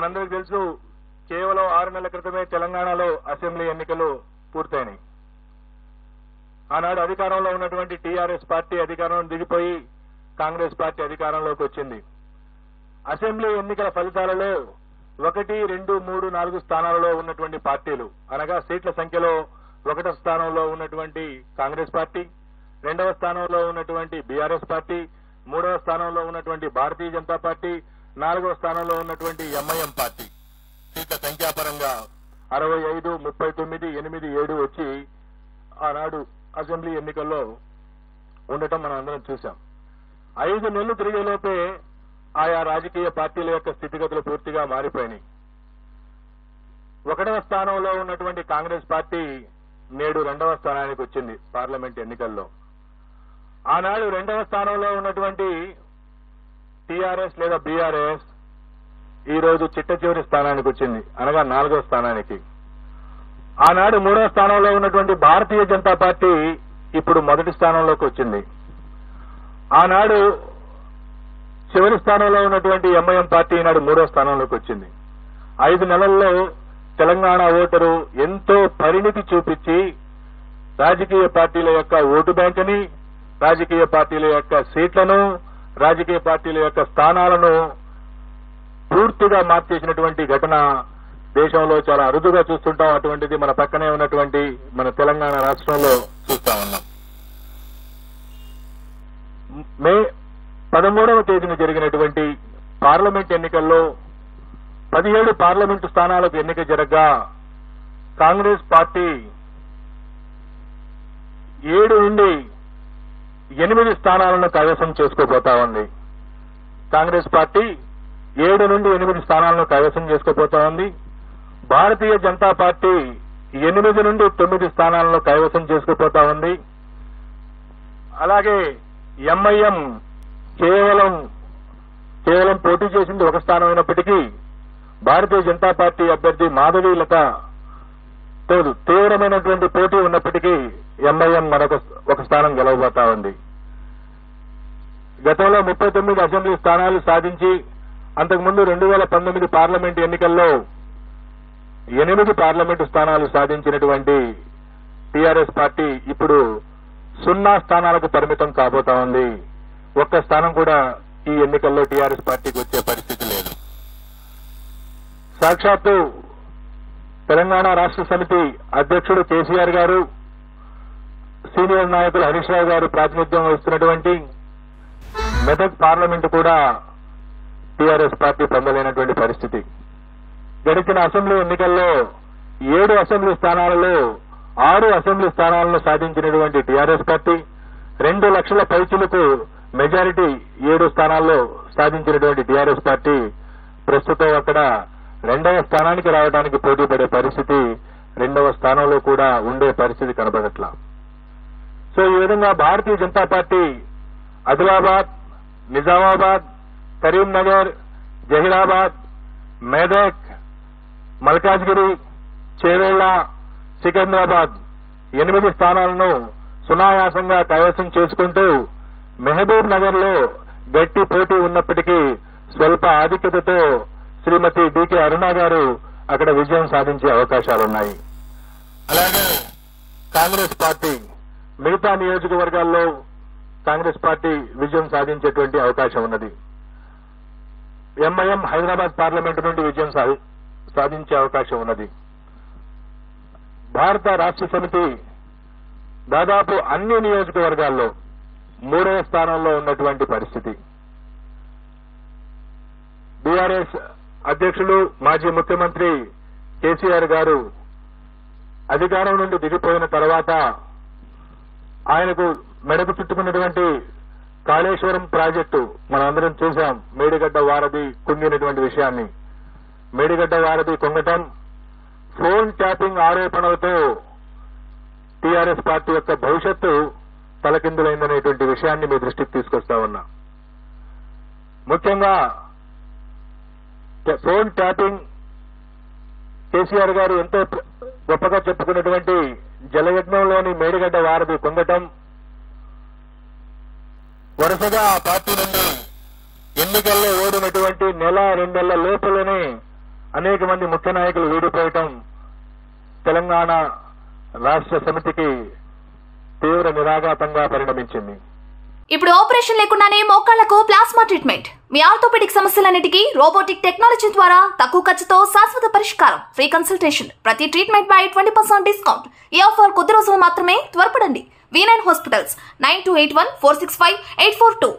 మనందరికీ తెలుసు కేవలం 6 నెలల క్రితమే తెలంగాణలో అసెంబ్లీ ఎన్నికలు పూర్తయినాయి. ఆనాడు అధికారంలో ఉన్నటువంటి టీఆర్ఎస్ పార్టీ అధికారంలో దిగిపోయి కాంగ్రెస్ పార్టీ అధికారంలోకి వచ్చింది. అసెంబ్లీ ఎన్నికల ఫలితాలలో 1, 2, 3, 4 స్థానాలలో ఉన్నటువంటి పార్టీలు అనగా సీట్ల సంఖ్యలో 1వ స్థానంలో ఉన్నటువంటి కాంగ్రెస్ పార్టీ, 2వ స్థానంలో ఉన్నటువంటి బీఆర్ఎస్ పార్టీ, 3వ స్థానంలో ఉన్నటువంటి భారతీయ జనతా పార్టీ, 4వ స్థానంలో ఉన్నటువంటి ఎంఐఎం పార్టీ సీట్ల సంఖ్యాపరంగా 65, 39, 8, 7 వచ్చి ఆనాడు అసెంబ్లీ ఎన్నికల్లో ఉండటం మనం అందరం చూశాం. 5 నెలలు తిరిగేలోపే ఆయా రాజకీయ పార్టీల యొక్క స్థితిగతులు పూర్తిగా మారిపోయినాయి. 1వ స్థానంలో ఉన్నటువంటి కాంగ్రెస్ పార్టీ నేడు 2వ స్థానానికి వచ్చింది పార్లమెంట్ ఎన్నికల్లో. ఆనాడు 2వ స్థానంలో ఉన్నటువంటి టీఆర్ఎస్ లేదా బీఆర్ఎస్ ఈ రోజు చిట్ట చివరి స్థానానికి వచ్చింది, అనగా 4వ స్థానానికి. ఆనాడు 3వ స్థానంలో ఉన్నటువంటి భారతీయ జనతా పార్టీ ఇప్పుడు మొదటి స్థానంలోకి వచ్చింది. ఆనాడు చివరి స్థానంలో ఉన్నటువంటి ఎంఐఎం పార్టీ ఈనాడు 3వ స్థానంలోకి వచ్చింది. 5 నెలల్లో తెలంగాణ ఓటరు ఎంతో పరిణితి చూపించి రాజకీయ పార్టీల యొక్క ఓటు బ్యాంకుని, రాజకీయ పార్టీల యొక్క సీట్లను, రాజకీయ పార్టీల యొక్క స్థానాలను పూర్తిగా మార్చేసినటువంటి ఘటన దేశంలో చాలా అరుదుగా చూస్తుంటాం. అటువంటిది మన పక్కనే ఉన్నటువంటి మన తెలంగాణ రాష్ట్రంలో చూస్తా ఉన్నాం. మే 13వ తేదీన జరిగినటువంటి పార్లమెంట్ ఎన్నికల్లో 17 పార్లమెంటు స్థానాలకు ఎన్నిక జరగగా కాంగ్రెస్ పార్టీ 7 నుండి 8 స్థానాలను కైవసం చేసుకోబోతా ఉంది. కాంగ్రెస్ పార్టీ 7 నుండి 8 స్థానాలను కైవసం చేసుకోబోతా ఉంది. భారతీయ జనతా పార్టీ 8 నుండి 9 స్థానాలను కైవసం చేసుకోబోతా ఉంది. అలాగే ఎంఐఎం కేవలం పోటీ చేసింది 1 స్థానం అయినప్పటికీ భారతీయ జనతా పార్టీ అభ్యర్థి మాధవీలత తీవ్రమైనటువంటి పోటీ ఉన్నప్పటికీ ఎంఐఎం మరొక 1 స్థానం గెలవబోతా ఉంది. గతంలో 39 అసెంబ్లీ స్థానాలు సాధించి అంతకుముందు 2019 పార్లమెంట్ ఎన్నికల్లో 8 పార్లమెంటు స్థానాలు సాధించినటువంటి టీఆర్ఎస్ పార్టీ ఇప్పుడు 0 స్థానాలకు పరిమితం కాబోతా ఉంది. 1 స్థానం కూడా ఈ ఎన్నికల్లో టీఆర్ఎస్ పార్టీకి వచ్చే పరిస్థితి లేదు. సాక్షాత్తు తెలంగాణ రాష్ట్ర సమితి అధ్యక్షుడు కేసీఆర్ గారు, సీనియర్ నాయకులు హరీష్ రావు గారు ప్రాతినిధ్యం వహిస్తున్నటువంటి మెదక్ పార్లమెంటు కూడా టీఆర్ఎస్ పార్టీ పొందలేనటువంటి పరిస్థితి. గడిచిన అసెంబ్లీ ఎన్నికల్లో 7 అసెంబ్లీ స్థానాలలో 6 అసెంబ్లీ స్థానాలను సాధించినటువంటి టీఆర్ఎస్ పార్టీ 2 లక్షల పైచిలకు మెజారిటీ 7 స్థానాల్లో సాధించినటువంటి టీఆర్ఎస్ పార్టీ ప్రస్తుతం అక్కడ 2వ స్థానానికి రావడానికి పోటీ పడే పరిస్థితి, 2వ స్థానంలో కూడా ఉండే పరిస్థితి కనబడట్లా. సో ఈ విధంగా భారతీయ జనతా పార్టీ ఆదిలాబాద్, నిజామాబాద్, కరీంనగర్, జహీరాబాద్, మెదక్, మల్కాజ్గిరి, చేవెళ్ల, సికింద్రాబాద్ 8 స్థానాలను సునాయాసంగా కైవసం చేసుకుంటూ మహబూబ్ నగర్ లో గట్టి పోటీ ఉన్నప్పటికీ స్వల్ప ఆధిక్యతతో శ్రీమతి డికే అరుణ గారు అక్కడ విజయం సాధించే అవకాశాలున్నాయి. అలాగే కాంగ్రెస్ పార్టీ మిగతా నియోజకవర్గాల్లో కాంగ్రెస్ పార్టీ విజయం సాధించేటువంటి అవకాశం ఉన్నది. ఎంఐఎం హైదరాబాద్ పార్లమెంటు నుండి విజయం సాధించే అవకాశం ఉన్నది. భారత రాష్ట్ర సమితి దాదాపు అన్ని నియోజకవర్గాల్లో 3వ స్థానంలో ఉన్నటువంటి పరిస్థితి. బీఆర్ఎస్ అధ్యక్షులు మాజీ ముఖ్యమంత్రి కేసీఆర్ గారు అధికారం నుండి దిగిపోయిన తర్వాత ఆయనకు మెడకు చుట్టుకున్నటువంటి కాళేశ్వరం ప్రాజెక్టు మనందరం చూశాం. మేడిగడ్డ వారధి కుంగినటువంటి విషయాన్ని, మేడిగడ్డ వారధి కుంగటం, ఫోన్ ట్యాపింగ్ ఆరోపణలతో టీఆర్ఎస్ పార్టీ యొక్క భవిష్యత్తు తలకిందులైందనేటువంటి విషయాన్ని మీ దృష్టికి తీసుకొస్తా ఉన్నా. ముఖ్యంగా ఫోన్ ట్యాపింగ్ కేసీఆర్ గారు ఎంతో గొప్పగా చెప్పుకున్నటువంటి జలయజ్ఞంలోని మేడిగడ్డ వారధి కుంగటం, వరుసగా ఆ పార్టీ నుండి ఎన్నికల్లో ఓడినటువంటి 1-2 నెలల లోపలనే అనేక మంది ముఖ్య నాయకులు వీడిపోయటం తెలంగాణ రాష్ట్ర సమితికి తీవ్ర నిరాఘాతంగా పరిణమించింది. ఇప్పుడు ఆపరేషన్ లేకుండానే మోకాళ్లకు ప్లాస్మా ట్రీట్మెంట్. మీ ఆర్థోపెడిక్ సమస్యలన్నిటికీ రోబోటిక్ టెక్నాలజీ ద్వారా తక్కువ ఖర్చుతో శాశ్వత పరిష్కారం. Free consultation. ప్రతి ట్రీట్మెంట్ పై 20% డిస్కౌంట్. ఈ ఆఫర్ కొద్ది రోజులు మాత్రమే. త్వరపడండి. V9 hospitals 9281465842.